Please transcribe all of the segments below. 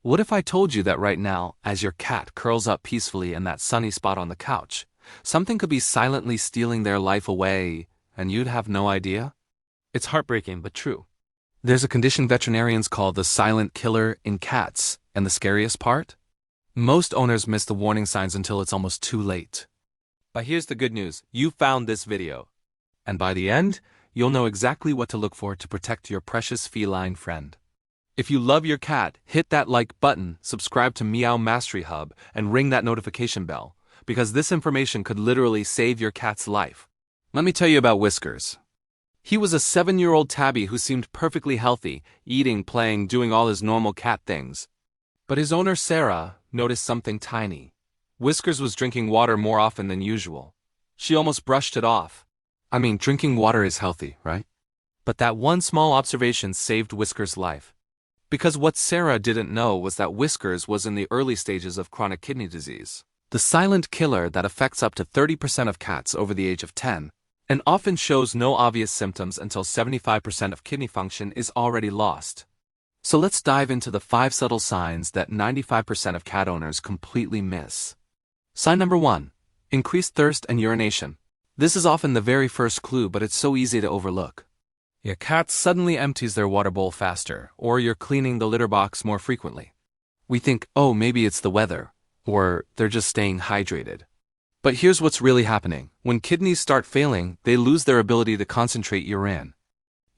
What if I told you that right now, as your cat curls up peacefully in that sunny spot on the couch, something could be silently stealing their life away, and you'd have no idea? It's heartbreaking, but true. There's a condition veterinarians call the silent killer in cats, and the scariest part? Most owners miss the warning signs until it's almost too late. But here's the good news, you found this video. And by the end, you'll know exactly what to look for to protect your precious feline friend. If you love your cat, hit that like button, subscribe to Meow Mastery Hub, and ring that notification bell, because this information could literally save your cat's life. Let me tell you about Whiskers. He was a 7-year-old tabby who seemed perfectly healthy, eating, playing, doing all his normal cat things. But his owner, Sarah, noticed something tiny. Whiskers was drinking water more often than usual. She almost brushed it off. I mean, drinking water is healthy, right? But that one small observation saved Whiskers' life. Because what Sarah didn't know was that Whiskers was in the early stages of chronic kidney disease, the silent killer that affects up to 30% of cats over the age of 10, and often shows no obvious symptoms until 75% of kidney function is already lost. So let's dive into the 5 subtle signs that 95% of cat owners completely miss. Sign number 1. Increased thirst and urination. This is often the very first clue, but it's so easy to overlook. Your cat suddenly empties their water bowl faster, or you're cleaning the litter box more frequently. We think, oh, maybe it's the weather, or they're just staying hydrated. But here's what's really happening. When kidneys start failing, they lose their ability to concentrate urine.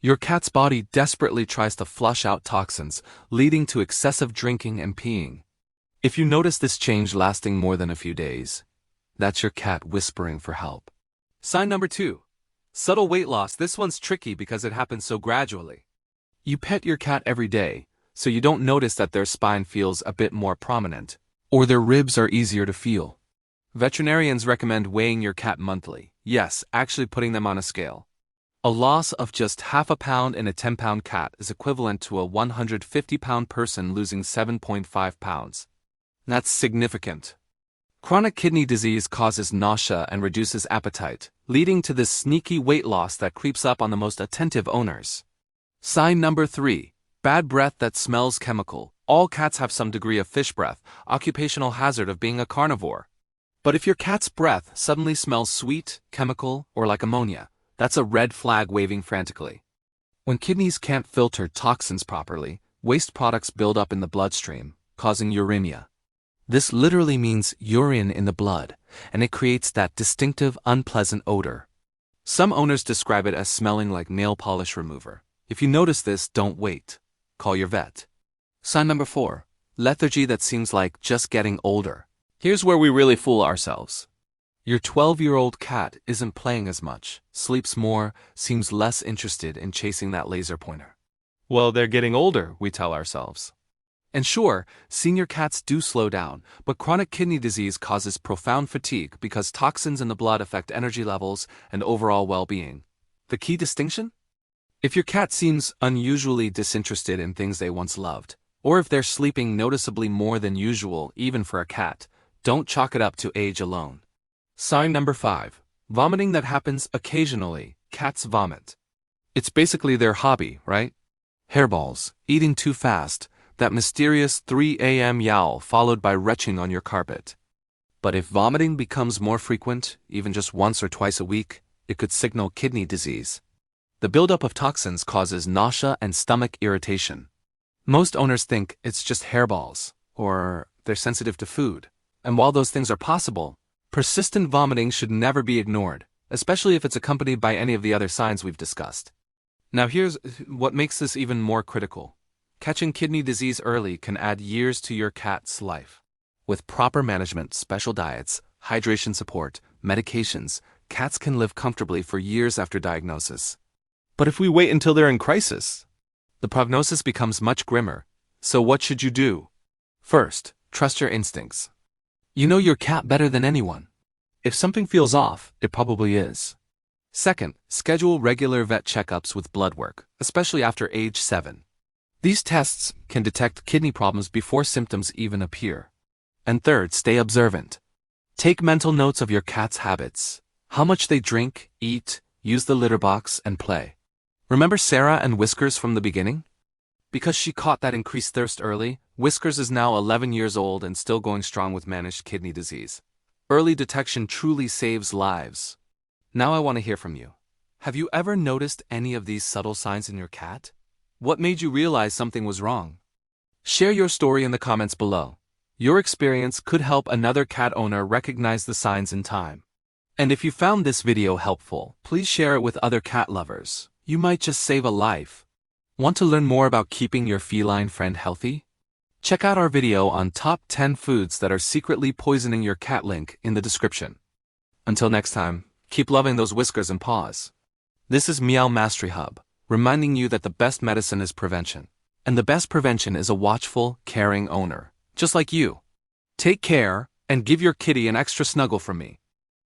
Your cat's body desperately tries to flush out toxins, leading to excessive drinking and peeing. If you notice this change lasting more than a few days, that's your cat whispering for help. Sign number 2. Subtle weight loss. This one's tricky because it happens so gradually. You pet your cat every day, so you don't notice that their spine feels a bit more prominent, or their ribs are easier to feel. Veterinarians recommend weighing your cat monthly. Yes, actually putting them on a scale. A loss of just half a pound in a 10-pound cat is equivalent to a 150-pound person losing 7.5 pounds. That's significant. Chronic kidney disease causes nausea and reduces appetite, leading to this sneaky weight loss that creeps up on the most attentive owners. Sign number 3. Bad breath that smells chemical. All cats have some degree of fish breath, occupational hazard of being a carnivore. But if your cat's breath suddenly smells sweet, chemical, or like ammonia, that's a red flag waving frantically. When kidneys can't filter toxins properly, waste products build up in the bloodstream, causing uremia. This literally means urine in the blood, and it creates that distinctive, unpleasant odor. Some owners describe it as smelling like nail polish remover. If you notice this, don't wait. Call your vet. Sign number 4. Lethargy that seems like just getting older. Here's where we really fool ourselves. Your 12-year-old cat isn't playing as much, sleeps more, seems less interested in chasing that laser pointer. Well, they're getting older, we tell ourselves. And sure, senior cats do slow down, but chronic kidney disease causes profound fatigue because toxins in the blood affect energy levels and overall well-being. The key distinction? If your cat seems unusually disinterested in things they once loved, or if they're sleeping noticeably more than usual even for a cat, don't chalk it up to age alone. Sign number 5. Vomiting that happens occasionally. Cats vomit. It's basically their hobby, right? Hairballs, eating too fast, that mysterious 3 a.m. yowl followed by retching on your carpet. But if vomiting becomes more frequent, even just once or twice a week, it could signal kidney disease. The buildup of toxins causes nausea and stomach irritation. Most owners think it's just hairballs, or they're sensitive to food. And while those things are possible, persistent vomiting should never be ignored, especially if it's accompanied by any of the other signs we've discussed. Now here's what makes this even more critical. Catching kidney disease early can add years to your cat's life. With proper management, special diets, hydration support, medications, cats can live comfortably for years after diagnosis. But if we wait until they're in crisis, the prognosis becomes much grimmer. So what should you do? First, trust your instincts. You know your cat better than anyone. If something feels off, it probably is. Second, schedule regular vet checkups with blood work, especially after age 7. These tests can detect kidney problems before symptoms even appear. And third, stay observant. Take mental notes of your cat's habits, how much they drink, eat, use the litter box, and play. Remember Sarah and Whiskers from the beginning? Because she caught that increased thirst early, Whiskers is now 11 years old and still going strong with managed kidney disease. Early detection truly saves lives. Now I want to hear from you. Have you ever noticed any of these subtle signs in your cat? What made you realize something was wrong? Share your story in the comments below. Your experience could help another cat owner recognize the signs in time. And if you found this video helpful, please share it with other cat lovers. You might just save a life. Want to learn more about keeping your feline friend healthy? Check out our video on top 10 foods that are secretly poisoning your cat, link in the description. Until next time, keep loving those whiskers and paws. This is Meow Mastery Hub, reminding you that the best medicine is prevention. And the best prevention is a watchful, caring owner, just like you. Take care, and give your kitty an extra snuggle from me.